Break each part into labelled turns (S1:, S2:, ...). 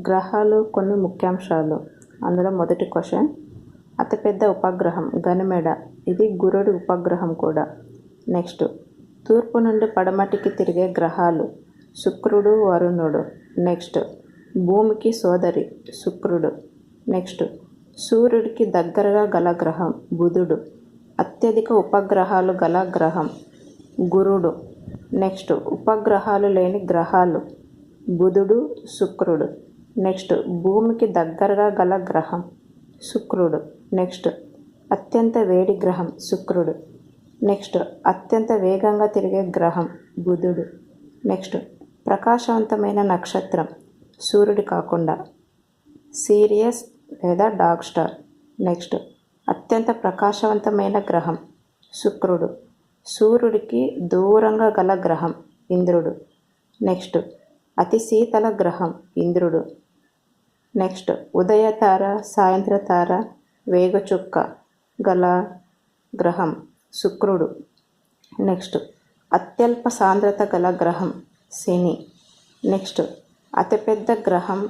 S1: గ్రహాలు కొన్ని ముఖ్యాంశాలు. అందులో మొదటి క్వశ్చన్, అతిపెద్ద ఉపగ్రహం గనిమెడ. ఇది గురుడి ఉపగ్రహం కూడా. నెక్స్ట్, తూర్పు నుండి పడమటికి తిరిగే గ్రహాలు శుక్రుడు, వరుణుడు. నెక్స్ట్, భూమికి సోదరి శుక్రుడు. నెక్స్ట్, సూర్యుడికి దగ్గరగా గల గ్రహం బుధుడు. అత్యధిక ఉపగ్రహాలు గల గ్రహం గురుడు. నెక్స్ట్, ఉపగ్రహాలు లేని గ్రహాలు బుధుడు, శుక్రుడు. నెక్స్ట్, భూమికి దగ్గరగా గల గ్రహం శుక్రుడు. నెక్స్ట్, అత్యంత వేడి గ్రహం శుక్రుడు. నెక్స్ట్, అత్యంత వేగంగా తిరిగే గ్రహం బుధుడు. నెక్స్ట్, ప్రకాశవంతమైన నక్షత్రం సూర్యుడు కాకుండా సిరియస్ లేదా డాగ్ స్టార్. నెక్స్ట్, అత్యంత ప్రకాశవంతమైన గ్రహం శుక్రుడు. సూర్యుడికి దూరంగా గల గ్రహం ఇంద్రుడు. నెక్స్ట్, అతి శీతల గ్రహం ఇంద్రుడు. నెక్స్ట్, ఉదయతార, సాయంత్రతార, వేగచుక్క గల గ్రహం శుక్రుడు. నెక్స్ట్, అత్యల్ప సాంద్రత గల గ్రహం శని. నెక్స్ట్, అతిపెద్ద గ్రహం,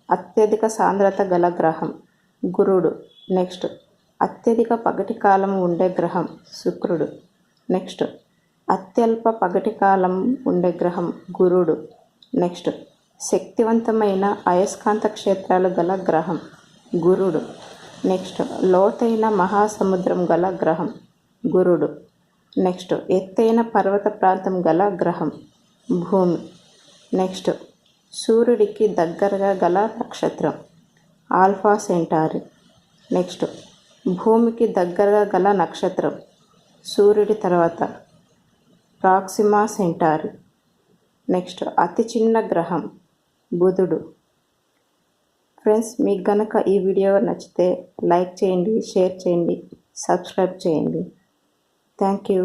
S1: అత్యధిక సాంద్రత గల గ్రహం గురుడు. నెక్స్ట్, అత్యధిక పగటి కాలం ఉండే గ్రహం శుక్రుడు. నెక్స్ట్, అత్యల్ప పగటి కాలం ఉండే గ్రహం గురుడు. నెక్స్ట్, శక్తివంతమైన అయస్కాంత క్షేత్రాలు గల గ్రహం గురుడు. నెక్స్ట్, లోతైన మహాసముద్రం గల గ్రహం గురుడు. నెక్స్ట్, ఎత్తైన పర్వత ప్రాంతం గల గ్రహం భూమి. నెక్స్ట్, సూర్యుడికి దగ్గరగా గల నక్షత్రం ఆల్ఫా సెంటారి. నెక్స్ట్, భూమికి దగ్గరగా గల నక్షత్రం సూర్యుడి తర్వాత ప్రాక్సిమా సెంటారి. నెక్స్ట్, అతి చిన్న గ్రహం బుధుడు. ఫ్రెండ్స్, మీకు గనక ఈ వీడియో నచ్చితే లైక్ చేయండి, షేర్ చేయండి, సబ్స్క్రైబ్ చేయండి. Thank you.